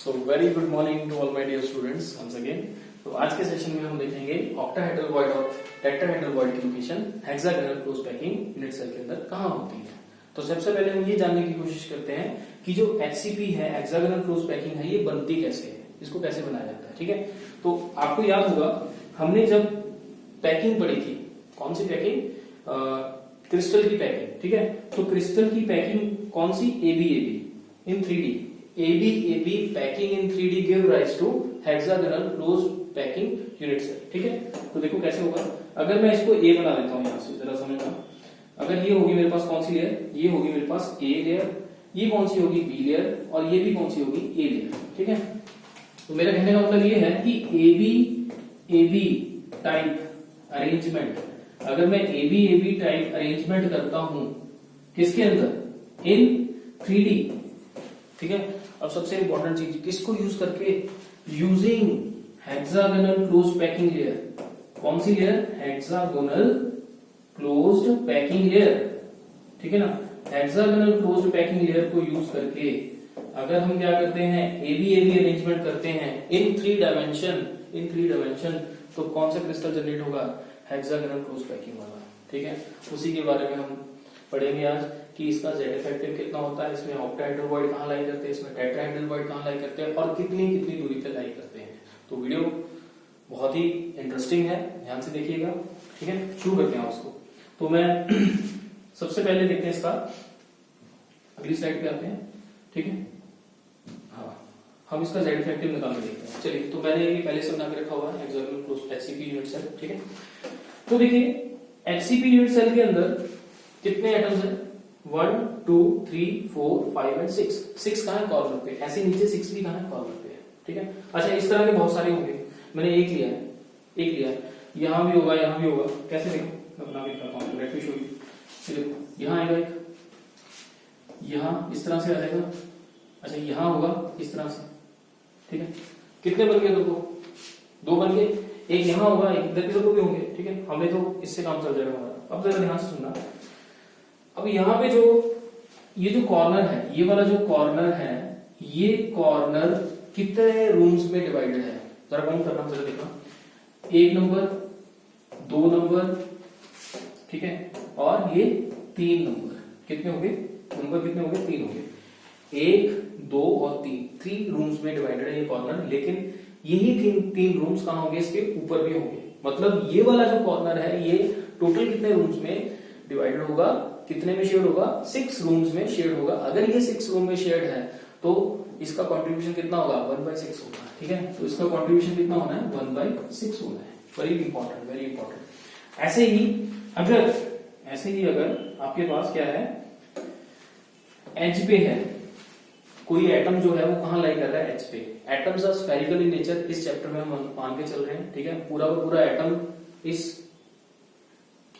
So very good morning to all my dear students once again. तो आज के session में हम देखेंगे ऑक्टाहेड्रल वॉइड और टेट्राहेड्रल वॉइड की location hexagonal close packing unit cell के अंदर कहाँ होती है। तो सबसे पहले हम ये जानने की कोशिश करते हैं कि जो एचसीपी है, हेक्सागोनल क्लोज पैकिंग है, ये बनती कैसे है, इसको कैसे बनाया जाता है। ठीक है, तो आपको याद होगा हमने जब पैकिंग पढ़ी थी, कौन सी पैकिंग, क्रिस्टल की पैकिंग। ठीक है, तो क्रिस्टल की पैकिंग कौन सी, AB in 3D। AB packing in 3D give rise to hexagonal close packing unit cell. ठीक है, तो देखो कैसे होगा। अगर मैं इसको ए बना देता हूं, यहां से जरा समझना। अगर ये होगी मेरे पास कौन सी लेयर, ये होगी मेरे पास ए लेयर, ये कौन सी होगी बी लेयर, और ये भी कौन सी होगी ए लेयर। ठीक है, तो मेरा कहने का मतलब ये है कि एबी टाइप अरेंजमेंट, अगर मैं एबी टाइप अरेंजमेंट करता हूं किसके अंदर, इन 3D। ठीक है, अब सबसे इंपॉर्टेंट चीज किसको यूज करके, using hexagonal close packing layer. कौन सी layer, hexagonal closed packing layer. ठीक है ना, हेक्सागोनल क्लोज्ड पैकिंग लेयर को यूज करके अगर हम क्या करते हैं, एबी अरेंजमेंट करते हैं इन 3 डायमेंशन, तो कौन सा क्रिस्टल जनरेट होगा, हेक्सागोनल क्लोज पैकिंग वाला। ठीक है, उसी के बारे में हम पढ़ेंगे आज कि इसका जेड इफेक्टिव कितना होता है, इसमें ऑक्टाहेड्रल वॉइड कहां लाई करते हैं, इसमें टेट्राहेड्रल वॉइड कहां लाई करते हैं, और कितनी कितनी दूरी पे लाई करते हैं। तो वीडियो बहुत ही इंटरेस्टिंग है, ध्यान से देखिएगा। ठीक है, शुरू करते हैं उसको। तो मैं सबसे पहले देखते हैं इसका, अगली स्लाइड पे आते हैं। ठीक है, हाँ, हम इसका जेड इफेक्टिव निकाल के देखते हैं। चलिए, तो मैंने ये पहले से बना के रखा हुआ है hexagonal close HCP unit cell. ठीक है, तो देखिए एचसीपी यूनिट सेल के अंदर कितने एटम्स हैं, 1 2 3 4 5 एंड 6। 6 कहां है, कॉर्नर पे। ऐसे नीचे 6 भी कहां है, कॉर्नर पे है। ठीक है, अच्छा इस तरह के बहुत सारे होंगे, मैंने एक लिया है, यहां भी होगा, यहां भी होगा। कैसे देखो, मैं बना के दिखाता हूं, लेट मी शो यू। देखो यहां आएगा एक, यहां इस तरह से आ जाएगा, अच्छा यहां होगा इस तरह से। ठीक है, कितने बन गए, दो बन गए, एक यहां होगा, एक इधर की तरफ भी होंगे। ठीक है, हमें तो इससे काम चल जाएगा हमारा। अब जरा ध्यान से सुनना, अब यहाँ पे जो ये जो कॉर्नर है, ये वाला जो कॉर्नर है, ये कॉर्नर कितने रूम्स में डिवाइडेड है, जरा काउंट करना, जरा देखना। 1 नंबर, 2 नंबर, ठीक है, और ये 3 नंबर। कितने हो गए नंबर, कितने हो गए, 3 हो गए। 1 2 और 3 रूम्स में डिवाइडेड है ये कॉर्नर। लेकिन यही 3 रूम्स कहां होंगे, इसके ऊपर भी होंगे। मतलब ये वाला जो कॉर्नर है, ये टोटल कितने रूम्स में डिवाइडेड होगा, कितने में शेड होगा, 6 रूम्स में शेड होगा। अगर ये 6 रूम में शेड है तो इसका कंट्रीब्यूशन कितना होगा, 1/6 होगा। ठीक है, तो इसका कंट्रीब्यूशन कितना होना है, 1/6 होना है। Very important, very important. ऐसे ही अगर आपके पास क्या है, एज पे है कोई एटम जो है वो कहां लाई कर रहा है, एज पे। Atoms are spherical in nature, इस चैप्टर में हम मान के चल रहे हैं। ठीक है, पूरा का पूरा एटम इस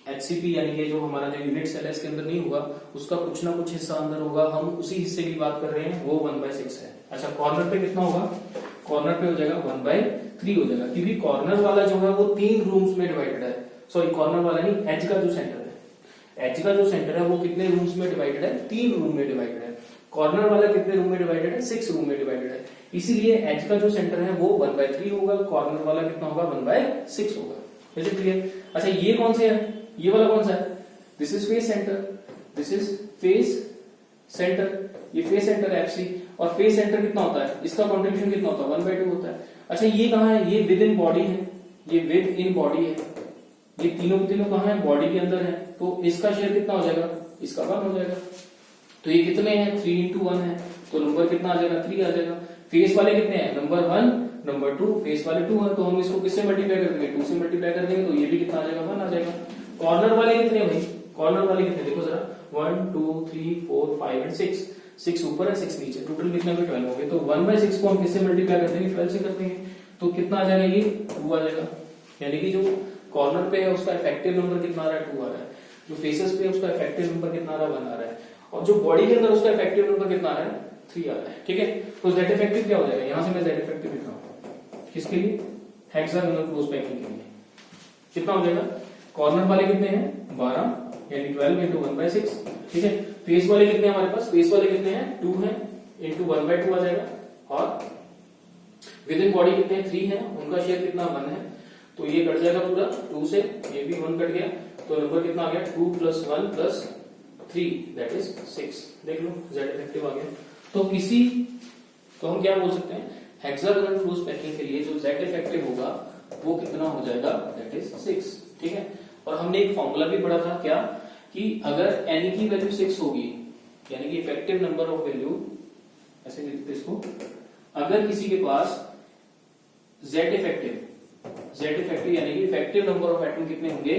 एचसीपी यानी कि जो हमारा जो यूनिट सेल है इसके अंदर नहीं होगा, उसका कुछ ना कुछ हिस्सा अंदर होगा। हम उसी हिस्से की बात कर रहे हैं, वो 1/6 है। अच्छा, कॉर्नर पे कितना होगा, कॉर्नर पे हो जाएगा 1/3 हो जाएगा, क्योंकि कॉर्नर वाला जो है वो 3 रूम्स में डिवाइडेड है। सॉरी, कॉर्नर वाला नहीं, एज का जो सेंटर है, एज का जो सेंटर है वो कितने रूम्स में डिवाइडेड है, 3 रूम में डिवाइडेड है। कॉर्नर वाला कितने रूम में डिवाइडेड है, 6 रूम में डिवाइडेड है। इसीलिए एज का जो सेंटर है वो 1/3 होगा, कॉर्नर वाला कितना होगा, 1/6 होगा। Is it clear. अच्छा, ये कौन से है, ये वाला कौन सा है, this is face centre, this is face centre, ये फेस सेंटर है FC। और फेस सेंटर कितना होता है, इसका कंट्रीब्यूशन कितना होता है, 1/2 होता है। अच्छा, ये कहां है, ये विद इन बॉडी है, ये विद इन बॉडी है, ये तीनों के तीनों कहां है, बॉडी के अंदर है। तो इसका शेयर कितना हो जाएगा, इसका 1 हो जाएगा। तो ये कितने हैं, 3 into 1 है, तो नंबर कितना आ जाएगा, 3 आ जाएगा। फेस वाले कितने हैं, नंबर 1 नंबर 2, फेस वाले 2 है, तो हम इसको किससे मल्टीप्लाई कर देंगे, 2 से मल्टीप्लाई कर देंगे, तो ये भी कितना आ जाएगा, 1 आ जाएगा। कॉर्नर वाले कितने भाई, कॉर्नर वाले कितने, देखो जरा, 1 2 3 4 5 एंड 6 ऊपर है 6 नीचे, टोटल कितने में 12 हो गए। तो 1/6 को हम किससे मल्टीप्लाई कर देंगे, 12 से कर देंगे, तो कितना आ जाएगा, ये 2 आ जाएगा। यानी कि जो कॉर्नर पे है उसका इफेक्टिव नंबर कितना आ रहा है, 2 आ रहा है। जो फेसेस पे है उसका इफेक्टिव नंबर कितना आ रहा है, 1 आ रहा है। और जो बॉडी के अंदर उसका इफेक्टिव नंबर कितना आ रहा है, 3 आ रहा है। ठीक है, तो जेड इफेक्टिव क्या हो जाएगा, यहां से मैं जेड इफेक्टिव लिख रहा हूं, किसके लिए, हेक्सागोनल क्लोज पैकिंग के लिए। कितना हो जाएगा, कॉर्नर वाले कितने हैं, 12 यानी 12 into 1/6। ठीक है, फेस वाले कितने हैं हमारे पास, फेस वाले कितने हैं, 2 हैं, into 1/2 आ जाएगा। और विद इन बॉडी कितने 3 है, उनका शेयर कितना 1 है, तो ये कट जाएगा पूरा 2 से, ये भी 1 कट गया, तो नंबर कितना आ गया 2 + 1 + 3 दैट इज 6। देख लो जेड इफेक्टिव आ गया। तो हम क्या बोल सकते हैं, हेक्सागोनल क्लोज पैकिंग के लिए जो जेड इफेक्टिव होगा वो कितना हो जाएगा, दैट इज 6। ठीक है, और हमने एक फॉर्मूला भी पढ़ा था क्या, कि अगर n की वैल्यू 6 होगी, यानी कि इफेक्टिव नंबर ऑफ वैल्यू, ऐसे लिखते इसको, अगर किसी के पास z इफेक्टिव यानी कि इफेक्टिव नंबर ऑफ एटम कितने होंगे,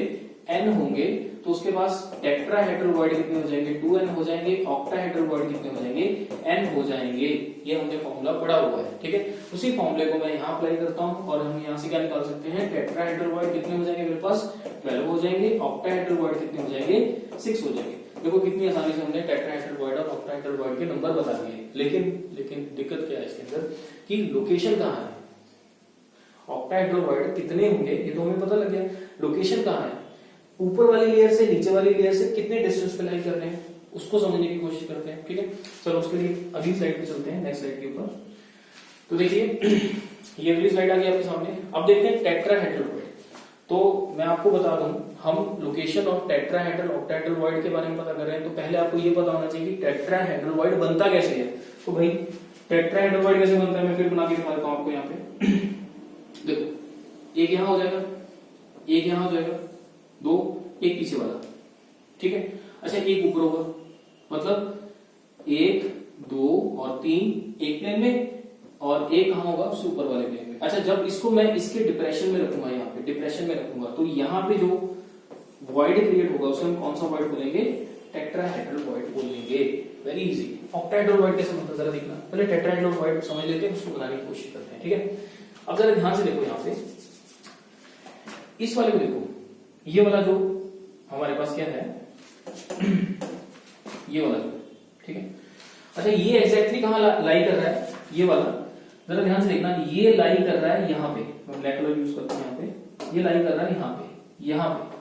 n होंगे, तो उसके पास टेट्राहेड्रल कितने हो जाएंगे, 2n हो जाएंगे, ऑक्टाहेड्रल कितने हो जाएंगे, n हो जाएंगे। ये हमने फॉर्मूला पढ़ा हुआ है। ठीक है, उसी फॉर्मूले को मैं यहाँ अप्लाई करता हूँ और हम यहाँ से क्या निकाल सकते हैं, टेट्राहेड्रल कितने हो जाएंगे मेरे पास 12 हो जाएंगे, ऑक्टाहेड्रल कितने हो जाएंगे 6 हो जाएंगे। देखो कितनी आसानी से हमने टेट्राहेड्रल और ऑक्टाहेड्रल के नंबर बता दिए। लेकिन दिक्कत क्या है इसके अंदर, कि लोकेशन कहाँ है, ऑक्टाहेड्रल कितने होंगे ये तो हमें पता लग गया, लोकेशन कहाँ है, ऊपर वाली लेयर से नीचे वाली लेयर से कितने डिस्टेंस पे लाई कर रहे हैं, उसको समझने की कोशिश करते हैं। ठीक है, चलो उसके लिए अगली स्लाइड पे चलते हैं, नेक्स्ट स्लाइड के ऊपर। तो देखिए ये अगली स्लाइड आ गई आपके सामने। अब देखते हैं टेट्राहेड्रल। तो मैं आपको बता दूं, हम लोकेशन ऑफ टेट्राहेड्रल ऑक्टाहेड्रल के बारे में पता कर रहे हैं, तो पहले आपको ये पता होना चाहिए कि टेट्राहेड्रल बनता कैसे है। तो भाई टेट्राहेड्रल कैसे बनता है, मैं फिर बना के दिखा देता हूं आपको। यहाँ पे देखो, एक यहां हो जाएगा, एक यहां हो जाएगा, 2 एक पीछे वाला। ठीक है, अच्छा एक ऊपर होगा, मतलब 1 2 और 3 एक प्लेन में, और एक कहां होगा, उससे ऊपर वाले प्लेन में। अच्छा, जब इसको मैं इसके डिप्रेशन में रखूंगा, यहाँ पे डिप्रेशन में रखूंगा, तो यहाँ पे जो वॉइड क्रिएट होगा उसे हम कौन सा वॉइड बोलेंगे, टेट्राहेड्रल वॉइड बोलेंगे। Very easy. ऑक्टाहेड्रल वॉइड कैसे बनता है जरा देखना, पहले टेट्राहेड्रल वॉइड समझ लेते हैं, उसको बनाने की कोशिश करते हैं। ठीक है, अब जरा ध्यान से देखो, यहाँ पे इस वाले को देखो, ये वाला जो हमारे पास क्या है, ये वाला जो, ठीक है। अच्छा, ये एग्जैक्टली कहां लाई कर रहा है, ये वाला जरा ध्यान से देखना, ये लाई कर रहा है यहाँ पे, मैं ब्लैक कलर यूज करता हूँ यहाँ पे, ये लाई कर रहा है यहाँ पे, यहाँ पे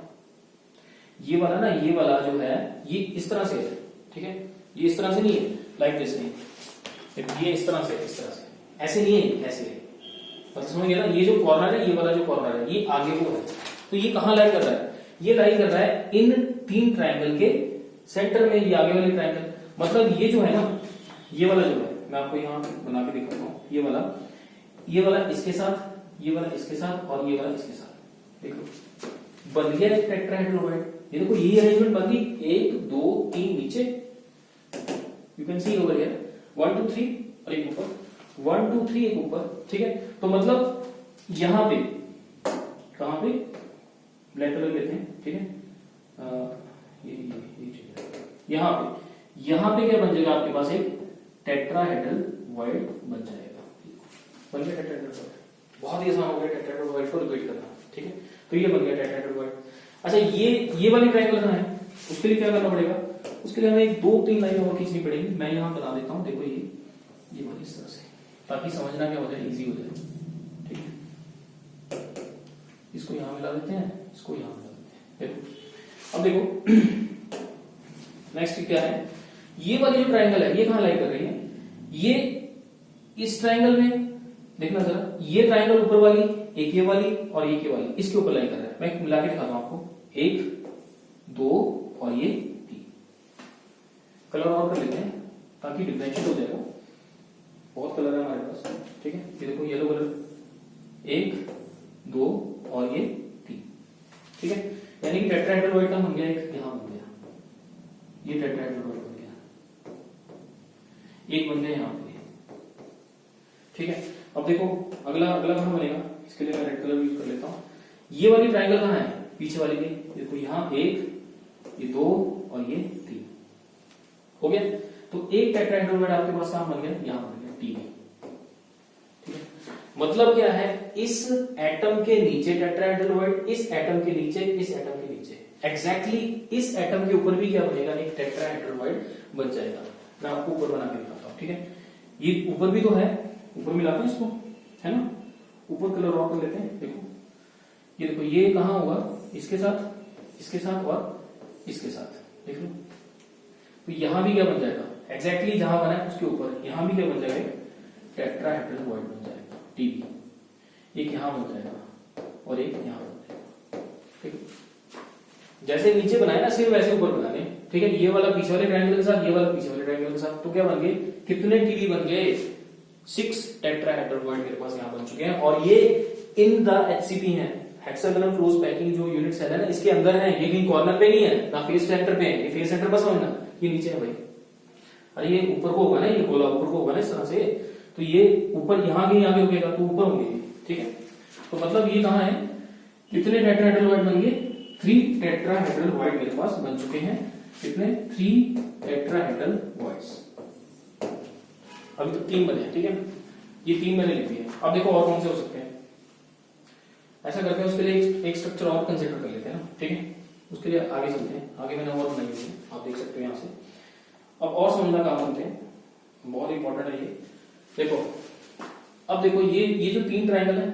ये वाला ना, ये वाला जो है ये इस तरह से है। ठीक है, ये इस तरह से नहीं है, लाइक दिस नहीं, ये इस तरह से, इस तरह से, ऐसे नहीं है, ऐसे है। मतलब समझ गया ना, ये जो कॉर्नर है, ये वाला जो कॉर्नर है, ये आगे को है, तो ये कहां लाई कर रहा है, ये लाई कर रहा है इन 3 ट्रायंगल के सेंटर में, ये आगे वाले ट्रायंगल। मतलब ये जो है ना, ये वाला जो है, मैं आपको यहाँ बना के दिखाता हूँ, ये वाला इसके साथ, ये वाला इसके साथ, और ये वाला इसके साथ। देखो बन गया एक टेट्राहेड्रल। ये देखो, ये अरेंजमेंट बन गई, 1 2 3 नीचे, you can see over here 1 2 3 और एक ऊपर, 1 2 3 एक ऊपर। ठीक है, तो मतलब यहां पे, कहां पे, ब्लैक कलर लेते हैं। ठीक है, यहां पे क्या बन जाएगा आपके पास, एक टेट्राहेड्रल वॉइड बन जाएगा। बन गया टेट्राहेड्रल वॉइड, बहुत ही आसान हो गया टेट्राहेड्रल वॉइड को रिपीट करना। ठीक है, तो ये बन गया टेट्राहेड्रल वॉइड। अच्छा, ये वाली ट्रायंगल करना है, उसके लिए क्या करना पड़ेगा, उसके लिए हमें 2-3 लाइन और खींचनी पड़ेगी। मैं यहां बना देता हूं, देखो ये वाली इस तरह से, ताकि समझना क्या हो जाए, इजी हो जाए। ठीक है, इसको यहां मिला देते हैं, इसको यहां मिला देते हैं। देखो, अब देखो नेक्स्ट क्या है, ये वाली जो ट्रायंगल है, ये कहां लाई कर रही है, ये इस ट्रायंगल में देखना जरा, ये ट्रायंगल ऊपर वाली, एक ये वाली और एक ये वाली, इसके ऊपर लाई कर रहा है। मैं मिला के दिखाता हूं आपको, 1 2 और ये 3। कलर और कर लेते हैं ताकि डिफरेंशिएट हो जाएगा, बहुत कलर है हमारे पास। ठीक है, ये देखो येलो कलर, 1 2 और ये 3। ठीक है, यानी कि टेट्राहेड्रल का बन गया, एक यहां बन गया, ये टेट्राहेड्रल बन गया, एक बन गया यहां पे। ठीक है, अब देखो अगला कहां बनेगा, इसके लिए मैं रेड कलर यूज कर लेता हूं। ये वाली ट्रायंगल कहां है, पीछे वाली में, देखो यहां 1 ये 2 और ये 3 हो गया। तो एक टेट्राहेड्रल आपके पास कहां बन गया, यहां बन गया, T। ठीक है, मतलब क्या है, इस एटम के नीचे टेट्राहेड्रल, इस एटम के नीचे, इस एटम के नीचे, एग्जैक्टली इस एटम के ऊपर भी क्या बनेगा, एक टेट्राहेड्रल बन जाएगा। मैं आपको ऊपर बना के दिखाता हूं। ठीक है, ये ऊपर भी तो है, ऊपर मिलाते हैं इसको, है ना, ऊपर कलर और कर लेते हैं। देखो ये देखो, ये कहां होगा, इसके साथ और इसके साथ, देख लो। तो यहां भी क्या बन जाएगा, एग्जैक्टली जहां बना है उसके ऊपर, यहां भी क्या बन जाएगा, टेट्राहेड्रल बन जाएगा। टीबी, एक यहां बन जाएगा और एक यहां बन जाएगा। ठीक है, जैसे नीचे बनाए ना सिर्फ वैसे ऊपर बनाने। ठीक है, ये वाला पीछे वाले ट्रायंगल के साथ, ये वाला पीछे वाले ट्रायंगल के साथ, तो क्या बन गए, कितने टीबी बन गए, 6 टेट्राहेड्रल मेरे पास यहाँ बन चुके हैं। और ये इन द एचसीपी है, हेक्सागोनल क्लोज पैकिंग जो यूनिट सेल है ना, इसके अंदर है, ये कहीं कॉर्नर पे नहीं है, ना फेस सेंटर पे है। ये फेस सेंटर बस समझना, ये नीचे है भाई। अरे ये ऊपर को होगा ना, ये गोला ऊपर को होगा ना इस तरह से, तो ये ऊपर यहाँ कहीं आगे रुकेगा तो ऊपर होंगे। ठीक है, तो मतलब ये कहाँ है, कितने टेट्राहेड्रल बन गए, 3 टेट्राहेड्रल मेरे पास बन चुके हैं। कितने, 3 टेट्राहेड्रल अभी तो 3 बने। ठीक है, ये 3 मैंने लिख दिए। अब देखो और कौन से हो सकते हैं, ऐसा करते हैं उसके लिए एक स्ट्रक्चर और कंसीडर कर लेते हैं ना। ठीक है, उसके लिए आगे चलते हैं, आगे मैंने और बनाई हुई है, आप देख सकते हो यहाँ से। अब और समझना काम बनते हैं, बहुत इंपॉर्टेंट है ये। देखो अब देखो ये जो 3 ट्रायंगल है,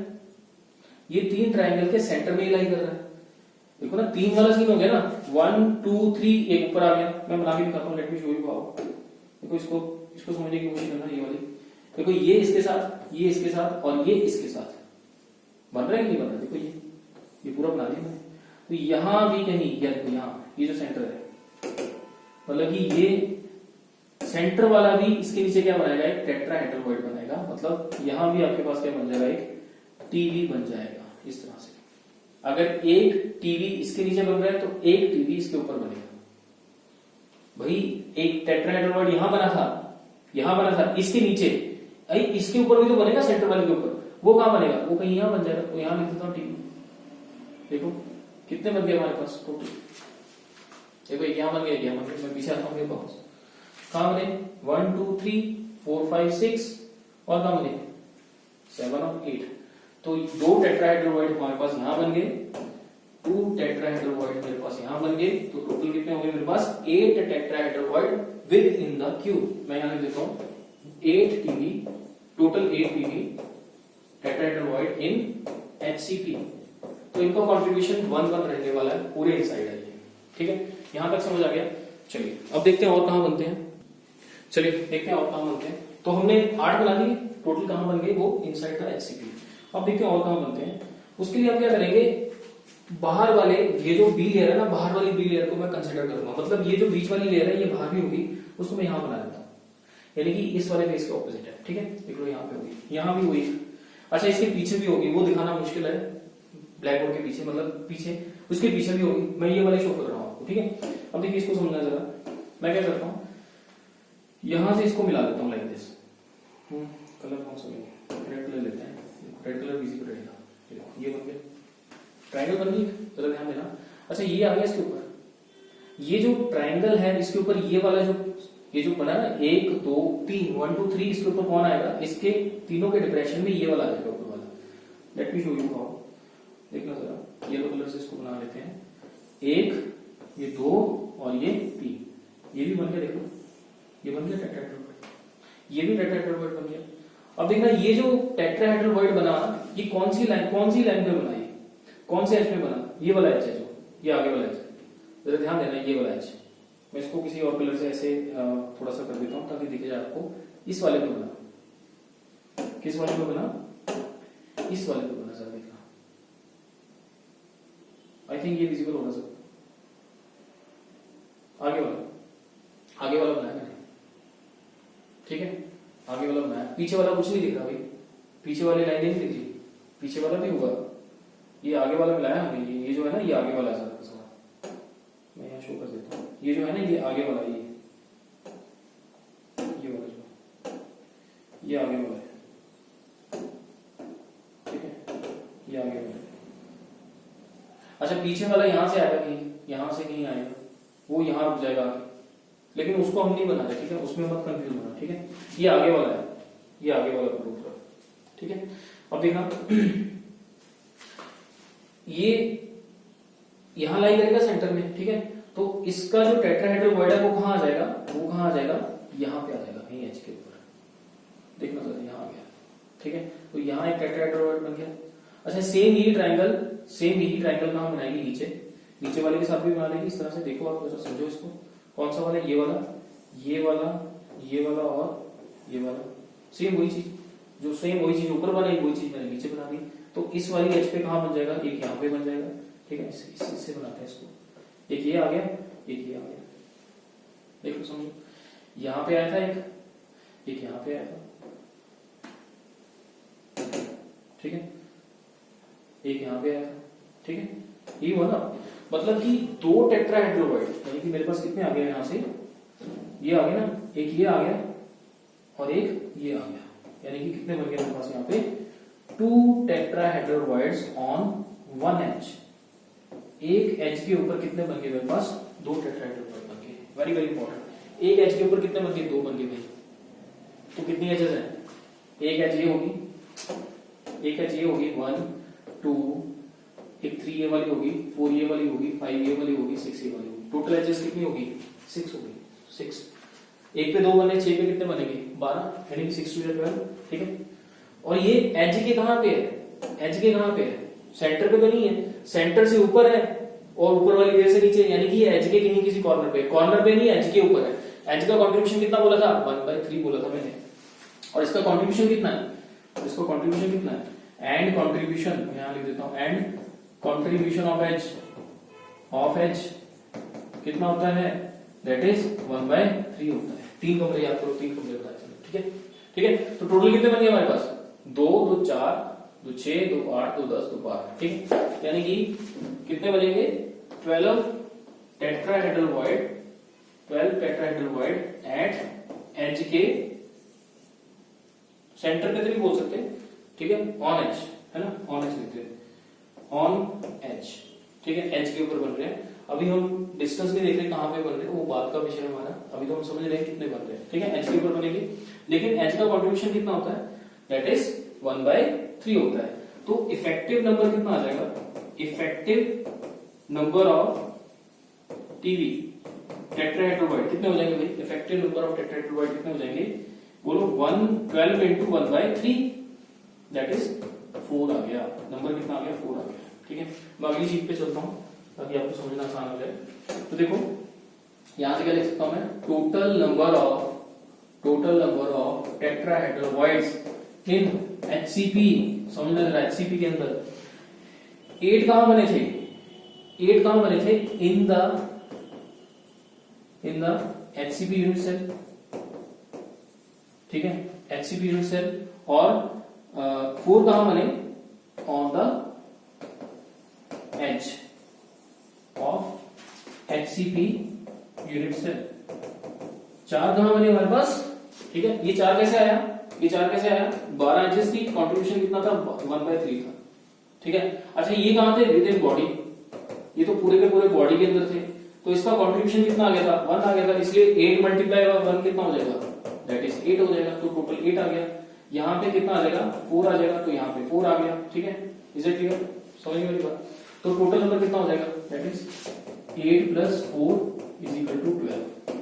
ये 3 ट्रायंगल के सेंटर में लाई कर रहा है। देखो ना 3 वाला सीन हो गया ना, 1 2 3, एक ऊपर आ गया। मैं बना के दिखाता हूँ, let me show you how. देखो इसको समझने की कोशिश करना, ये वाली देखो, ये इसके साथ, ये इसके साथ और ये इसके साथ बन रहा है कि नहीं बन रहा। देखो ये पूरा बना दिया मैंने। तो यहां भी कहीं, या देखो यहाँ ये जो सेंटर है, मतलब कि ये सेंटर वाला भी इसके नीचे क्या बनाएगा, एक टेट्राहेड्रल बनाएगा। मतलब यहां भी आपके पास क्या बन जाएगा, एक टीवी बन जाएगा इस तरह से। अगर एक टीवी इसके नीचे बन रहा है तो एक टीवी इसके ऊपर बनेगा। भाई एक टेट्राहेड्रल यहां बना था, यहां बना था, इसके नीचे, इसके ऊपर भी तो बनेगा, सेंटर वाले के ऊपर। वो कहां बनेगा, वो कहीं यहां बन जाएगा। तो यहां लिख देता हूं टीवी। देखो कितने बन गए हमारे पास टोटल, देखो एक यहां बन गया, यहां बन गया। मैं पीछे आता हूं, मेरे पास कहां बने, 1 2 3 4 5 6 और कहां बने 7 और 8। तो 2 टेट्राहेड्रल हमारे पास यहां बन गए, 2 टेट्राहेड्रल मेरे पास यहां बन गए। तो टोटल कितने हो गए मेरे पास, 8 tetrahedral with in the cube. मैं यहां लिख देता हूं 8 टीवी, टोटल 8 टीवी टेट्राहेड्रल इन HCP। तो इनका कंट्रीब्यूशन 1 रहने वाला है पूरे इनसाइड है ये। ठीक है, यहां तक समझ आ गया। चलिए अब देखते हैं और कहां बनते हैं। चलिए देखते हैं और कहां बनते हैं। तो हमने 8 बना लिए, टोटल कहां बन गए, वो इनसाइड का HCP। अब देखते हैं और कहां बनते हैं। उसके लिए आप क्या करेंगे, बाहर वाले, ये जो बी लेयर है ना, बाहर वाली बी लेयर को मैं कंसिडर करूंगा। मतलब ये जो बीच वाली लेयर है, ये बाहर भी होगी, उसको मैं यहां बना देता हूं, यानी कि इस वाले फेस के ऑपोजिट है। ठीक है, देख लो यहाँ पे होगी, यहाँ भी हुई। अच्छा इसके पीछे भी होगी, वो दिखाना मुश्किल है, ब्लैक बोर्ड के पीछे, मतलब पीछे, उसके पीछे भी होगी। मैं ये वाले शो कर रहा हूँ आपको। ठीक है, अब देखिए इसको समझना जरा। मैं क्या करता हूँ, यहां से इसको मिला देता हूँ लाइक दिस। कलर कौन सा लेंगे, रेड कलर लेते हैं, रेड कलर इजी पे रहेगा। ये बन गया, ट्रायंगल बन गई, जरा ध्यान देना। अच्छा ये आ गया इसके ऊपर, ये जो ट्रायंगल है इसके ऊपर ये वाला जो, ये जो बना ना 1 2 3, 1 2 3, इसके ऊपर कौन आएगा, इसके तीनों के डिप्रेशन में ये वाला आ जाएगा ऊपर वाला। Let me show you how, देखना जरा। येलो कलर से इसको बना लेते हैं, 1, ये 2 और ये 3, ये भी बन गया। देखो ये बन गया टेट्राहेड्रल, ये भी टेट्राहेड्रल बन गया। अब देखना ये जो टेट्राहेड्रल बना, ये कौन सी लाइन पे बना, ये कौन से एच में बना, ये वाला एच है, जो ये आगे वाला एच, जरा ध्यान देना, ये वाला एच। मैं इसको किसी और कलर से ऐसे थोड़ा सा कर देता हूं ताकि दिखे जाए आपको। इस वाले पे बना, किस वाले पे बना, इस वाले पे बना, जरा देखना। आई थिंक ये विजिबल होना सब। आगे वाला बनाया मैंने। ठीक है, आगे वाला बनाया, पीछे वाला कुछ नहीं दिख रहा भाई, पीछे वाली लाइन नहीं दिख रही, पीछे वाला भी हुआ, ये आगे वाला मिलाया हमने। ये जो है ना, ये आगे वाला है, मैं यहाँ शो कर देता हूँ। ये जो है ना, ये आगे वाला, ये वाला जो, ये आगे वाला है। ठीक है, ये आगे वाला है। अच्छा पीछे वाला यहाँ से आएगा कहीं, यहाँ से कहीं आएगा, वो यहाँ रुक जाएगा, लेकिन उसको हम नहीं बना रहे। ठीक है, उसमें मत कंफ्यूज होना। ठीक है, ये आगे वाला है, ये आगे वाला पूरा। ठीक है, अब देखना ये यहां लाई करेगा सेंटर में। ठीक है, तो इसका जो टेट्राहेड्रल है वो कहां आ जाएगा, यहां पे आ जाएगा, कहीं एच के ऊपर। देखना जरा, यहां आ गया। ठीक है, तो यहां एक टेट्राहेड्रल बन गया। अच्छा सेम यही ट्रायंगल कहां बनाएगी, नीचे वाले के साथ भी बना लेगी इस तरह से। देखो आप जरा समझो इसको, कौन सा वाला, ये वाला और ये वाला, सेम वही चीज। जो सेम वही चीज ऊपर बनाई वही चीज मैंने नीचे बना दी। तो इस वाली एज पे कहाँ बन जाएगा, एक यहाँ पे बन जाएगा, ठीक है। इससे बनाते हैं इसको, एक ये आ गया, एक ये आ गया, देखो समझो, यहाँ पे आया था एक यहाँ पे आया था, ठीक है, एक यहाँ पे आया था, ठीक है, ये हुआ ना। मतलब कि दो टेट्राहेड्रल यानी कि मेरे पास कितने आ गए यहाँ से, ये आ गया ना, एक ये आ गया और एक ये आ गया, यानी कि कितने बन गए मेरे पास यहाँ पे, 2 टेट्राहेड्रल ऑन 1 एज। एक एज के ऊपर कितने बन गए मेरे पास, 2 टेट्राहेड्रल बन गए। वेरी वेरी इंपॉर्टेंट, एक एज के ऊपर कितने बन गए, 2 बन गए भाई। तो कितनी एजेस है, एक एज ये होगी, एक एज ये होगी 1 2, एक 3 ये वाली होगी, 4 ये वाली होगी, 5 ये वाली होगी, 6 ये वाली होगी। टोटल एजेस कितनी होगी, 6 होगी, 6। एक पे 2 बने, 6 पे कितने बनेंगे, 12, यानी कि 6 2 12, ठीक है। और ये एज के कहां पे है, एज के कहां पे है, सेंटर पे तो नहीं है, सेंटर से ऊपर है और ऊपर वाली लेयर से नीचे, यानी कि ये एज के कहीं किसी कॉर्नर पे नहीं, एज के ऊपर है। एज का कंट्रीब्यूशन कितना बोला था, 1/3 बोला था मैंने, और इसका कंट्रीब्यूशन कितना है, इसका कंट्रीब्यूशन कितना है, एंड कंट्रीब्यूशन यहां लिख देता हूं, एंड कंट्रीब्यूशन ऑफ एज कितना होता है, दैट इज 1/3 होता है। 3 कमरे याद करो, 3 कमरे बताए, ठीक है, ठीक है। तो टोटल कितने बन गए हमारे पास, 2 2 4 2 6 2 8 2 10 2 12, ठीक है। यानी कि कितने बनेंगे, 12 टेट्राहेड्रल वॉइड एट एज के सेंटर पे तो नहीं बोल सकते, ठीक है, ऑन एज है ना, ऑन एज लिखते हैं, ऑन एज, ठीक है, एज के ऊपर बन रहे हैं। अभी हम डिस्टेंस नहीं देख रहे कहां पे बन रहे हैं, वो बात का विषय है हमारा, अभी तो हम समझ रहे हैं कितने बन रहे हैं, ठीक है, एज के ऊपर बनेंगे। लेकिन एज का कंट्रीब्यूशन कितना होता है, दैट इज 1/3 होता है। तो इफेक्टिव नंबर कितना आ जाएगा, effective number of TV tetrahedral कितने हो जाएंगे भाई, इफेक्टिव नंबर ऑफ टेट्राहेड्रल कितने हो जाएंगे, बोलो 112 into 1/3, दैट इज 4 आ गया, नंबर कितना आ गया, 4 आ गया, ठीक है। मैं अगली चीज पे चलता हूं ताकि आपको समझना आसान हो जाए। तो देखो यहां से क्या लिख सकता हूं मैं, total number of tetrahedral voids in HCP, समझना जरा, HCP के अंदर 8 कहां बने थे, 8 कहां बने थे, in the HCP unit cell, ठीक है, HCP यूनिट सेल, और 4 कहां बने, on the edge of HCP unit cell. 4 कहां बने हमारे पास, ठीक है। ये 4 कैसे आया, ये 4 कैसे आया, 12 एजेस थी, कंट्रीब्यूशन कितना था, 1/3 था, ठीक है। अच्छा ये कहां थे, विद इन बॉडी, ये तो पूरे के पूरे बॉडी के अंदर थे, तो इसका कंट्रीब्यूशन कितना आ गया था, 1 आ गया था, इसलिए 8 मल्टीप्लाई 1 कितना हो जाएगा, दैट इज 8 हो जाएगा। तो टोटल 8 आ गया, यहाँ पे कितना आ जाएगा, 4 आ जाएगा, तो यहाँ पे 4 आ गया, ठीक है। इज इट क्लियर, समझ में मेरी बात। तो टोटल नंबर कितना हो जाएगा, दैट इज 8 + 4 = 12।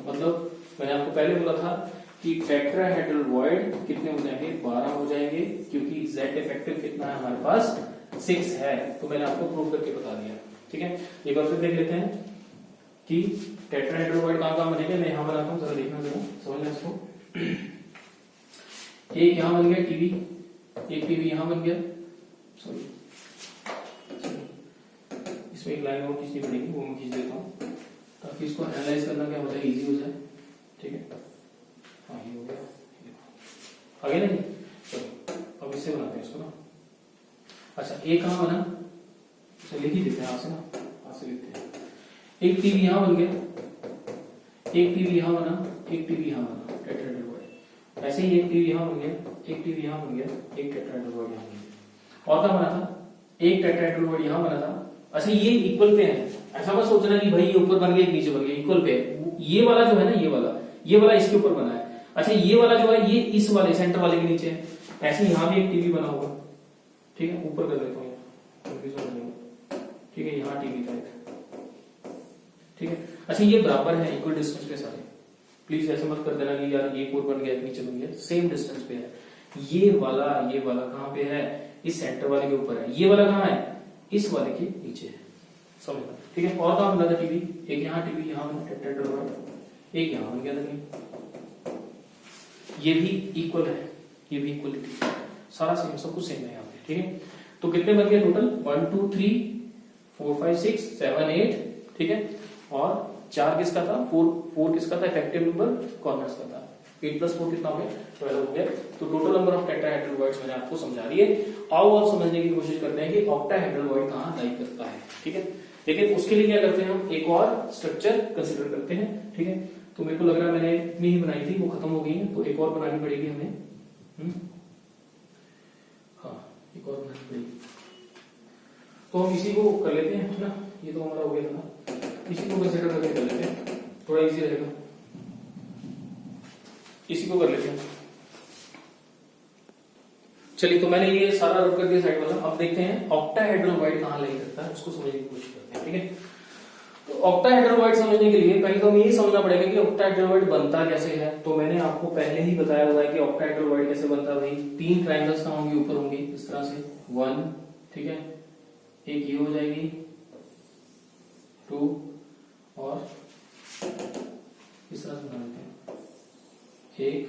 मतलब मैंने आपको पहले बोला था कि टेट्राहेड्रल वॉइड कितने हो जाएंगे, 12 हो जाएंगे, क्योंकि Z इफेक्टिव कितना है हमारे पास, 6 है। तो मैंने आपको प्रूव करके बता दिया, ठीक है। एक बार फिर देख लेते हैं कि टेट्राहेड्रल वॉइड कहां बनेगा। मैं यहां बनाता हूं, जरा देखना, जरा समझना इसको। एक यहां बन गया टीवी, एक टीवी यहां बन गया, सॉरी इसमें एक लाइन और खींचनी पड़ेगी, वो मैं खींच देता हूं ताकि इसको एनालाइज करना क्या हो जाए, इजी हो जाए, ठीक है। हाँ ये हो गया, आगे नहीं, चलो अब इससे बनाते हैं इसको ना। अच्छा एक कहां बना, चलिए लिख ही देते हैं, से ना, से लिखते हैं। एक टीवी यहां बन गया, एक टीवी यहां बना, एक टीवी यहां बना, टेट्राहेड्रल वॉइड। ऐसे ही एक टीवी यहां बन गया, एक टीवी यहां बन गया, एक टेट्राहेड्रल वॉइड यहां बन गया। और क्या बना था, एक टेट्राहेड्रल वॉइड यहां बना था। अच्छा ये इक्वल पे है, ऐसा मत सोचना कि भाई ये ऊपर बन गया एक नीचे बन गया, इक्वल पे है। ये वाला जो है ना, ये वाला इसके ऊपर बना है। अच्छा ये वाला जो है ये इस वाले सेंटर वाले के नीचे है। ऐसे यहाँ भी एक टीवी बना होगा, ठीक है, ऊपर कर देता हूँ, ठीक है, यहाँ टीवी था एक, ठीक है। अच्छा ये बराबर है, इक्वल डिस्टेंस पे सारे, प्लीज ऐसे मत कर देना कि यार ये ऊपर बन गया एक नीचे बन गया, सेम डिस्टेंस पे है। ये वाला कहाँ पे है, इस सेंटर वाले के ऊपर है। ये वाला कहाँ है, इस वाले के नीचे है, समझना, ठीक है। और कहाँ बना था टीवी, एक यहाँ टीवी यहाँ बना टेट्राहेड्रल वॉइड, एक यहाँ बन गया था। ये भी इक्वल है, ये भी इक्वलिटी, सारा सेम, सब कुछ सेम है यहाँ पे, ठीक है। तो कितने बन गए टोटल, 1 2 3 4 5 6 7 8, ठीक है। और 4 किसका था, 4 किसका था, इफेक्टिव नंबर कॉर्नर्स का था। 8 + 4 कितना हो गया, 12 हो गया। तो total number of tetrahedral voids मैंने आपको समझा दिए। आओ अब समझने की कोशिश करते हैं कि ऑक्टाहेड्रल वॉइड कहाँ लाई करता है, ठीक है। लेकिन उसके लिए क्या करते हैं, हम एक और स्ट्रक्चर कंसिडर करते हैं, ठीक है। तो मेरे को लग रहा है मैंने इतनी ही बनाई थी, वो खत्म हो गई है, तो एक और बनानी पड़ेगी हमें। हाँ, एक और बनानी पड़ेगी। तो हम इसी को कर लेते हैं ना, ये तो हमारा हो गया था, इसी को कंसिडर करके कर लेते हैं, थोड़ा इजी रहेगा। इसी को कर लेते हैं। चलिए, तो मैंने ये सारा रब कर दिया साइड वाला। अब देखते हैं ऑक्टाहेड्रल वॉइड कहाँ लाई करता है, उसको समझने की कोशिश करते हैं, ठीक है। तो ऑक्टाहेड्रल वॉइड समझने के लिए पहले तो हमें ये समझना पड़ेगा कि ऑक्टाहेड्रल वॉइड बनता कैसे है। तो मैंने आपको पहले ही बताया हुआ है कि ऑक्टाहेड्रल वॉइड कैसे बनता है। भाई 3 ट्रायंगल्स कहाँ होंगे, ऊपर होंगे इस तरह से 1, ठीक है, एक ये हो जाएगी 2, और इस तरह से बना लेते हैं 1,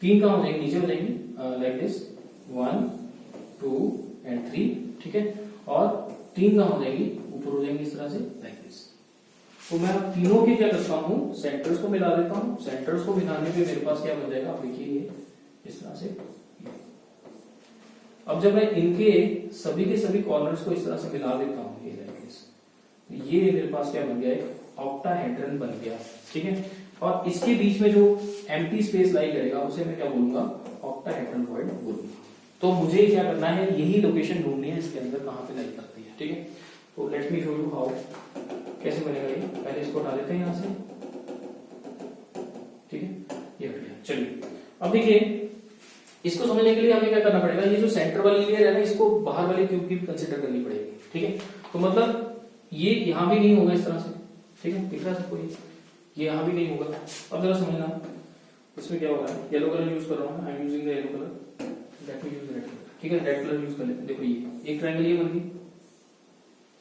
3 कहाँ हो जाएंगे, नीचे हो जाएंगी लाइक दिस 1 2 एंड 3, ठीक है। और 3 कहाँ हो जाएंगी, ऊपर हो जाएंगी इस तरह से लाइक दिस। तो मैं अब तीनों के क्या करता हूँ, सेंटर्स को मिला देता हूँ। सेंटर्स को मिलाने पे मेरे पास क्या बन जाएगा, आप देखिए ये इस तरह से। अब जब मैं इनके सभी के सभी कॉर्नर्स को इस तरह से मिला देता हूँ, ये लाइक दिस, ये मेरे पास क्या बन गया, एक ऑक्टाहेड्रन बन गया, ठीक है। और इसके बीच में जो एम्प्टी स्पेस लाई करेगा उसे मैं क्या बोलूंगा, ऑक्टाहेड्रल वॉइड बोलूंगा। तो मुझे क्या करना है, यही लोकेशन ढूंढनी है इसके अंदर कहां पे लाई करती है, ठीक है। तो let me show you how, कैसे बनेगा ये। पहले इसको हटा देते हैं यहां से, ठीक है, ये हट गया। चलिए, अब देखिए इसको समझने के लिए हमें क्या करना पड़ेगा, ये जो सेंटर वाली लेयर है ना, इसको बाहर वाले क्यूब की भी कंसिडर करनी पड़ेगी, ठीक है। तो मतलब ये यहां भी नहीं होगा इस तरह से, ठीक है, दिख रहा है सबको, ये यहां भी नहीं होगा। अब जरा समझना, इसमें क्या हो रहा है, येलो कलर यूज कर रहा हूं, I am using the yellow colour, let me use red colour, ठीक है। रेड कलर यूज कर लेते हैं। देखो ये एक ट्रायंगल ये बन गई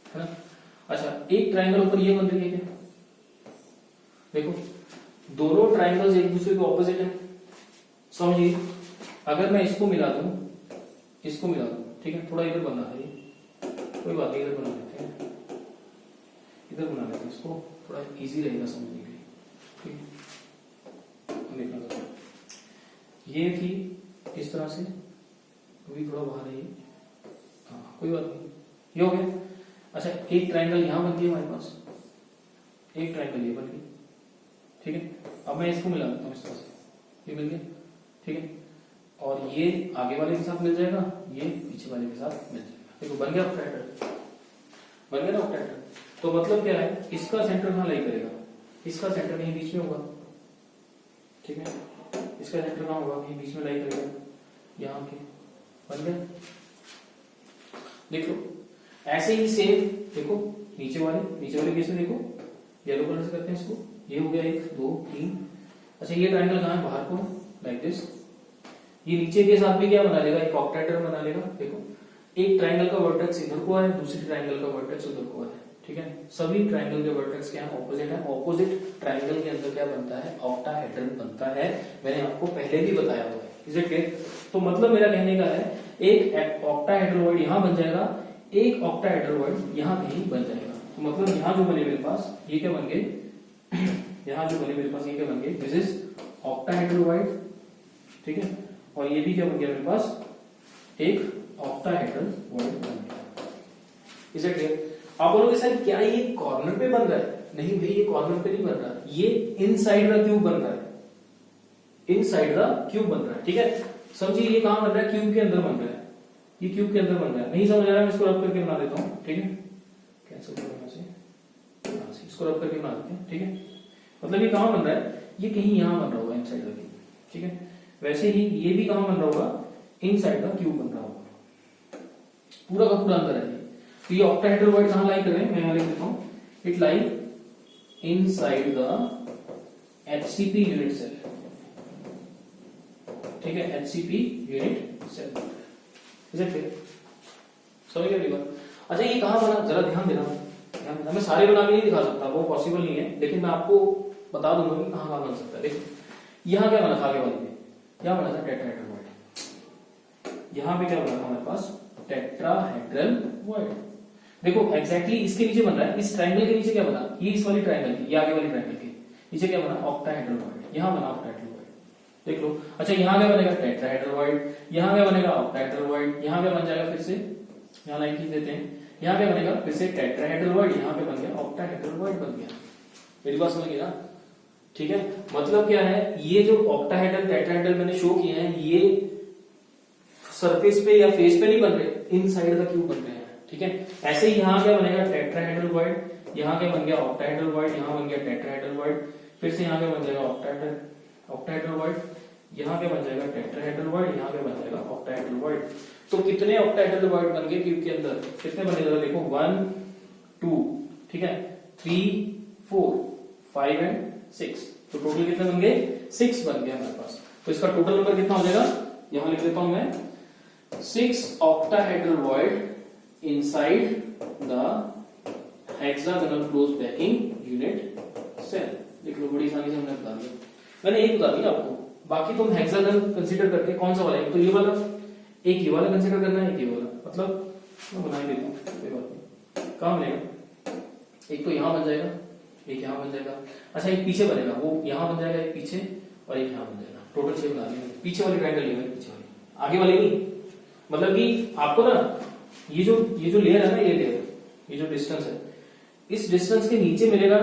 है ना। अच्छा, एक ट्रायंगल ऊपर ये बन रही है क्या, देखो दोनों ट्रायंगल्स एक दूसरे के ऑपोजिट है, समझिए। अगर मैं इसको मिला दूं, इसको मिला दूं, ठीक है, थोड़ा इधर बना है ये, कोई बात नहीं, इधर बना लेते हैं, इधर बना लेते हैं, इसको थोड़ा इजी रहेगा समझने के लिए, ठीक है। देखना तो ये थी इस तरह से, अभी थोड़ा बाहर है ये, हाँ कोई बात नहीं, ये हो गया। अच्छा, एक ट्रायंगल यहां बन गई हमारे पास, एक ट्रायंगल ये बन गई, ठीक है। अब मैं इसको मिला देता हूं इस तरह से, ये मिल गया, ठीक है। और ये आगे वाले के साथ मिल जाएगा, ये पीछे वाले के साथ मिल जाएगा। देखो बन गया ऑक्टाहेड्रल, बन गया ना ऑक्टाहेड्रल। तो मतलब क्या है, इसका सेंटर कहां लाई करेगा, इसका सेंटर कहीं बीच में होगा, ठीक है। इसका सेंटर कहां होगा, कहीं बीच में लाई करेगा, यहाँ के, बन गया। देखो ऐसे ही सेम, देखो नीचे वाले केस में देखो, येलो कलर से करते हैं इसको, ये हो गया 1 2 3। अच्छा, ये ट्रायंगल कहां है, बाहर को, लाइक दिस। ये नीचे के साथ भी क्या बना लेगा, एक ऑक्टाहेड्रल बना लेगा। देखो एक ट्रायंगल का वर्टेक्स इधर को है, दूसरी ट्रायंगल का वर्टेक्स उधर को है, ठीक है। सभी ट्रायंगल के वर्टेक्स क्या है, ऑपोजिट है। ऑपोजिट ट्रायंगल के अंदर क्या बनता है, ऑक्टाहेड्रन बनता है। मैंने आपको पहले भी बताया हुआ है, इज इट क्लियर। तो मतलब मेरा कहने का है, एक ऑक्टाहेड्रल वॉइड यहां बन जाएगा, एक ऑक्टाहेड्रल वॉइड यहां कहीं बन जाएगा। तो मतलब यहां जो बने मेरे पास, ये क्या बन गए, यहां जो बने मेरे पास, ये क्या बन गए, दिस इज ऑक्टाहेड्रल वॉइड, ठीक है। और ये भी क्या बन गया मेरे पास, एक ऑक्टाहेड्रल वॉइड बन गया, इज इट क्लियर। आप बोलोगे सर क्या ये कॉर्नर पे बन रहा है, नहीं भाई ये कॉर्नर पे नहीं बन रहा, ये इनसाइड द क्यूब बन रहा है, इनसाइड द क्यूब बन रहा है, ठीक है। समझिए ये कहां बन रहा है, क्यूब के अंदर बन रहा है, ये क्यूब के अंदर बन रहा है। नहीं समझ आ रहा है, मैं इसको रब करके बना देता हूं, ठीक है। कैंसिल करने से इसको रब करके बना देते हैं, ठीक है। मतलब ये कहां बन रहा है, ये कहीं यहां बन रहा होगा, इनसाइड द क्यूब, ठीक है। वैसे ही ये भी कहां बन रहा होगा, इनसाइड द क्यूब बन रहा होगा, पूरा का पूरा अंदर है। तो ये ऑक्टाहेड्रल वॉइड कहां लाई कर रहे हैं, मैं यहां लिख देता हूं, it lie inside the HCP unit cell, ठीक है, HCP unit cell, is it clear, समझ गए बात। अच्छा, ये कहां बना, जरा ध्यान देना, मैं सारे बना के नहीं दिखा सकता, वो पॉसिबल नहीं है, लेकिन मैं आपको बता दूंगा कि कहाँ बन सकता है। देखो यहाँ क्या बना था, आगे वाले में क्या बना था, टेट्राहेड्रल वॉइड। यहाँ पे क्या बना था हमारे पास, टेट्राहेड्रल वॉइड। देखो एग्जैक्टली इसके नीचे बन रहा है, इस ट्रायंगल के नीचे क्या बना, ये इस वाली ट्रायंगल की, ये आगे वाली ट्रायंगल की नीचे क्या बना, ऑक्टाहेड्रल वॉइड। यहाँ बना ऑक्टाहेड्रल वॉइड, देख लो। अच्छा यहाँ क्या बनेगा, टेट्राहेड्रल वॉइड। यहाँ क्या बनेगा, ऑक्टाहेड्रल वॉइड। यहाँ क्या बन जाएगा, फिर से यहाँ लाइन खींच देते हैं, यहाँ क्या बनेगा, फिर से टेट्राहेड्रल वॉइड। यहाँ पे बन गया ऑक्टाहेड्रल वॉइड बन गया। मेरी बात समझ गई ना, ठीक है। मतलब क्या है, ये जो ऑक्टाहेड्रल टेट्राहेड्रल मैंने शो किए हैं, ये सरफेस पे या फेस पे नहीं बन रहे, इन साइड द क्यूब बन रहे हैं, ठीक है। ऐसे ही यहाँ क्या बनेगा, टेट्राहेड्रल वॉइड। यहाँ क्या बन गया, ऑक्टाहेड्रल वॉइड। यहाँ बन गया टेट्राहेड्रल वॉइड। फिर से यहाँ क्या बन जाएगा, ऑक्टाहेड्रल वॉइड। यहाँ क्या बन जाएगा, टेट्राहेड्रल वॉइड। यहाँ क्या बन जाएगा, ऑक्टाहेड्रल वॉइड। तो कितने ऑक्टाहेड्रल वॉइड बन गए क्यूब के अंदर, कितने बने, देखो 1 2, ठीक है, 3 4 5 एंड 6। तो टोटल कितने बन गए, 6 बन गए हमारे पास। तो इसका टोटल नंबर कितना हो जाएगा, यहां लिख देता हूं मैं, 6 octahedral void inside the hexagonal closed packing unit cell। देख लो बड़ी आसानी से हमने बता दिया, मैंने एक बता दिया आपको, बाकी तुम हेक्सागन कंसीडर करके कौन सा वाला है, तो ये वाला, एक ये वाला कंसीडर करना है, एक ये वाला, मतलब मैं बना ही देता हूँ, कोई बात नहीं। कहाँ बनेगा, एक तो यहाँ बन जाएगा, एक यहाँ बन जाएगा। अच्छा एक पीछे बनेगा, वो यहाँ बन जाएगा एक पीछे और एक यहाँ बन जाएगा। टोटल 6 बना दिए। पीछे वाली ट्रायंगल लेगा, पीछे वाली, आगे वाली नहीं। मतलब कि आपको ना ये जो लेयर है ना, ये लेयर, ये जो डिस्टेंस है, इस डिस्टेंस के नीचे मिलेगा,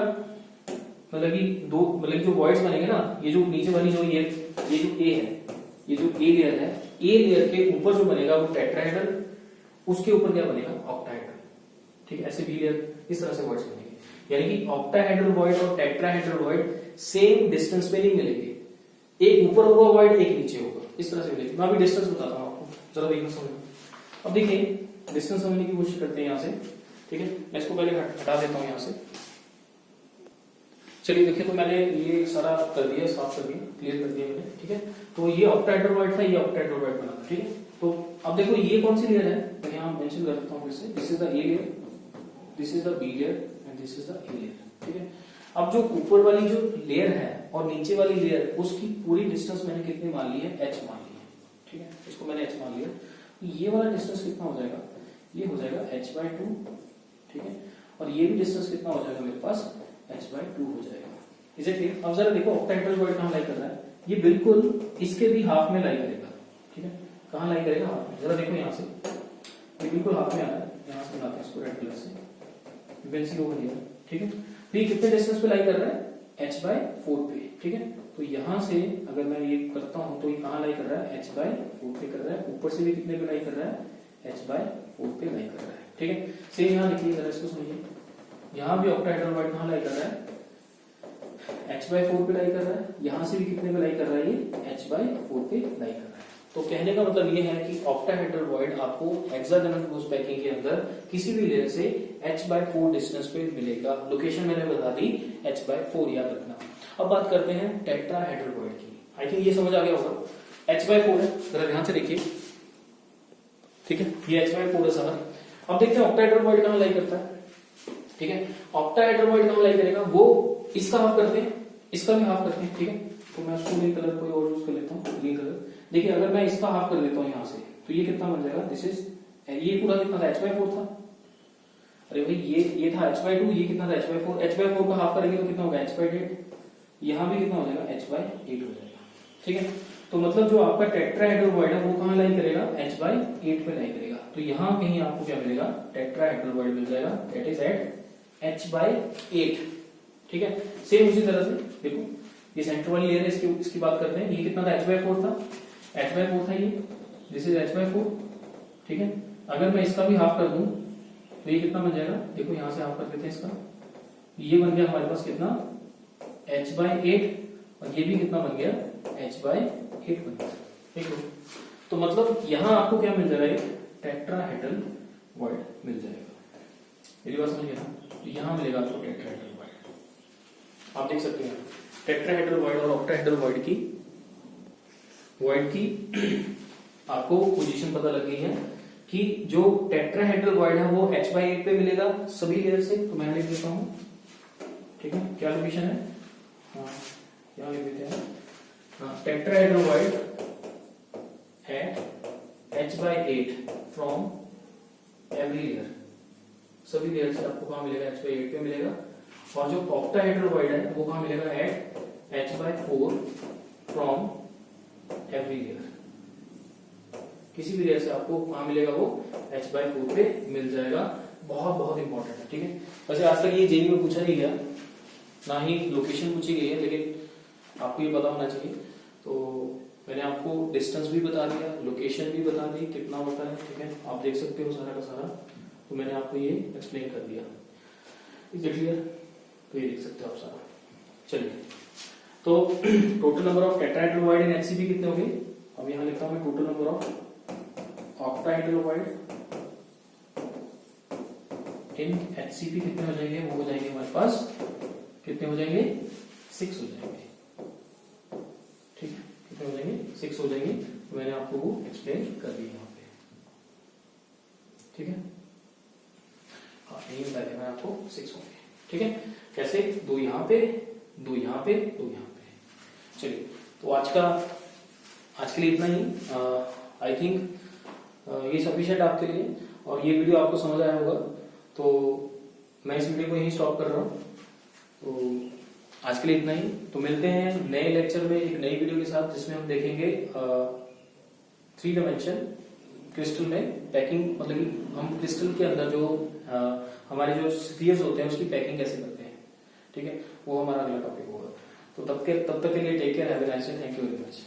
मतलब कि दो, मतलब जो वॉइड्स बनेंगे ना, ये जो नीचे वाली जो ये जो ए है, ये जो ए लेयर है, ए लेयर के ऊपर जो बनेगा वो टेट्राहेड्रल, उसके ऊपर क्या बनेगा, ऑक्टाहेड्रल, ठीक है। ऐसे बी लेयर इस तरह से वॉइड्स बनेंगे, यानी कि ऑक्टाहेड्रल वॉइड और टेट्राहेड्रल वॉइड सेम डिस्टेंस पे नहीं मिलेंगे, एक ऊपर होगा वॉइड, एक नीचे होगा, इस तरह से मिलेगी। मैं अभी डिस्टेंस बताता हूँ आपको, जरा देखना समझो। अब देखिए डिस्टेंस समझने की कोशिश करते हैं यहाँ से, ठीक है। मैं इसको पहले हटा देता हूँ यहाँ से। चलिए देखिए, तो मैंने ये सारा कर दिया, साफ कर दिया, क्लियर कर दिया मैंने, ठीक है। तो ये ऑक्टाहेड्रल वॉइड था, ये ऑक्टाहेड्रल वॉइड बना था, ठीक है। तो अब देखो ये कौन सी लेयर है, मैं यहाँ मेंशन कर देता हूँ फिर से। This is the A layer, this is the B layer and this is the A layer, ठीक है। अब जो ऊपर वाली जो लेयर है और नीचे वाली लेयर, उसकी पूरी डिस्टेंस मैंने कितनी मान ली है, h मान ली है, ठीक है। इसको मैंने h मान लिया। ये वाला डिस्टेंस कितना हो जाएगा, ये हो जाएगा h/2, ठीक है। और ये भी डिस्टेंस कितना हो जाएगा मेरे पास, h/2 हो जाएगा। Is it clear? अब जरा देखो ऑक्टाहेड्रल वॉइड कहाँ लाई कर रहा है, ये बिल्कुल इसके भी हाफ में लाई करेगा, ठीक है। कहाँ लाई करेगा, हाफ में। जरा देखो यहाँ से, ये बिल्कुल हाफ में आ रहा है, यहाँ से बनाते हैं इसको रेड कलर से, you can see over here, ठीक है। तो ये कितने डिस्टेंस पे लाई कर रहा है, h/4 पे, ठीक है। तो यहां से अगर मैं ये करता हूं तो ये कहां लाई कर रहा है, h/4 पे कर रहा है। ऊपर से भी कितने पे लाई कर रहा है, h/4 पे लाई कर रहा है, ठीक है। सेम यहां लिखिए, जरा इसको समझिए। यहां भी ऑक्टाहेड्रल वॉइड कहां लाई कर रहा है, h/4 पे लाई कर रहा है। यहां से भी कितने पे लाई कर रहा है, ये h/4 पे लाई कर रहा है। तो कहने का मतलब ये है कि ऑक्टाहेड्रल वॉइड आपको हेक्सागोनल क्लोज पैकिंग के अंदर किसी भी लेयर से h/4 डिस्टेंस पे मिलेगा। लोकेशन मैंने बता दी, h/4 याद रखना। अब बात करते हैं टेट्राहेड्रल वॉइड की। आई थिंक ये समझ आ गया होगा, h/4 है, जरा ध्यान से देखिए, ठीक है। ये h/4 है सारा। अब देखते हैं ऑक्टाहेड्रल वॉइड कहां लाई करता है, ठीक है। ऑक्टाहेड्रल वॉइड कहां लाई करेगा, वो इसका हाफ करते हैं, इसका भी हाफ करते हैं, ठीक है। तो मैं उसको ग्रीन कलर कोई और यूज कर लेता हूँ, ग्रीन कलर। देखिए अगर मैं इसका हाफ कर देता हूँ यहाँ से, तो ये कितना बन जाएगा, दिस इज, ये पूरा कितना था, h/4 था। अरे भाई ये था h/2, ये कितना था, h/4। h/4 का हाफ करेंगे तो कितना होगा, h/8। यहाँ भी कितना हो जाएगा, h/8 हो जाएगा, ठीक है। तो मतलब जो आपका टेट्राहेड्रल वॉइड है वो कहाँ लाई करेगा, h/8 पे लाई करेगा। तो यहाँ कहीं आपको क्या मिलेगा, टेट्राहेड्रल वॉइड मिल जाएगा, दैट इज एट h/8, ठीक है। सेम उसी तरह से देखो, ये सेंटर वाली लेयर है, इसकी बात करते हैं। ये कितना था, h/4 था, h/4 था ये, दिस इज h/4, ठीक है। अगर मैं इसका भी हाफ कर दूं तो ये कितना बन जाएगा, देखो यहां से हाफ कर देते हैं इसका, ये बन गया हमारे पास कितना, h/8, और ये भी कितना बन गया, h/8 बन गया, ठीक है। तो मतलब यहां आपको क्या मिल जाएगा, एक टेट्राहेड्रल वॉइड मिल जाएगा। मेरी बात समझिए ना, तो यहां मिलेगा आपको टेट्राहेड्रल वॉइड। आप देख सकते हैं टेट्राहेड्रल वॉइड और ऑक्टाहेड्रल वॉइड की आपको पोजीशन पता लग गई है कि जो टेट्राहेड्रल वॉइड है वो h/8 पे मिलेगा सभी लेयर से। तो मैं लिख देता हूं, ठीक है। क्या लोकेशन है, क्या लिख देते हैं, tetrahedral void at h/8 from every layer, सभी लेयर से आपको कहाँ मिलेगा, h/8 पे मिलेगा। और जो ऑक्टाहेड्रोइड है वो कहाँ मिलेगा, eight h/4 from every layer, किसी भी लेयर से आपको कहाँ मिलेगा, वो h/4 पे मिल जाएगा। बहुत बहुत इंपॉर्टेंट है, ठीक है। वैसे आज तक ये जेईई में पूछा नहीं गया, ना ही लोकेशन पूछी गई है, लेकिन आपको ये पता होना चाहिए। तो मैंने आपको डिस्टेंस भी बता दिया, लोकेशन भी बता दी कितना होता है, ठीक है। आप देख सकते हो सारा का सारा, तो मैंने आपको ये एक्सप्लेन कर दिया। Is it clear? तो ये देख सकते हो आप सारा। चलिए, तो total number of tetrahedral void in HCP कितने होंगे, अब यहां लिखता हूं मैं total number of octahedral void in HCP कितने हो जाएंगे, वो हो जाएंगे हमारे पास, कितने हो जाएंगे, 6 हो जाएंगे, ठीक है। कितने हो जाएंगे, 6 हो जाएंगे। तो मैंने आपको वो एक्सप्लेन कर दिया यहाँ पे, ठीक है। हाँ, यही बता दिया मैंने आपको, 6 होंगे, ठीक है। कैसे, 2 यहाँ पे, 2 यहाँ पे, 2 यहाँ पे। चलिए, तो आज के लिए इतना ही। आई थिंक ये सफिशिएंट आपके लिए, और ये वीडियो आपको समझ आया होगा। तो मैं इस वीडियो को यहीं स्टॉप कर रहा हूँ। तो आज के लिए इतना ही। तो मिलते हैं नए लेक्चर में एक नई वीडियो के साथ, जिसमें हम देखेंगे 3 डायमेंशन क्रिस्टल में पैकिंग, मतलब कि हम क्रिस्टल के अंदर जो हमारे जो स्फीयर्स होते हैं उसकी पैकिंग कैसे करते हैं, ठीक है। वो हमारा अगला टॉपिक होगा। तो तब तक के लिए take care, have a nice day, thank you very much.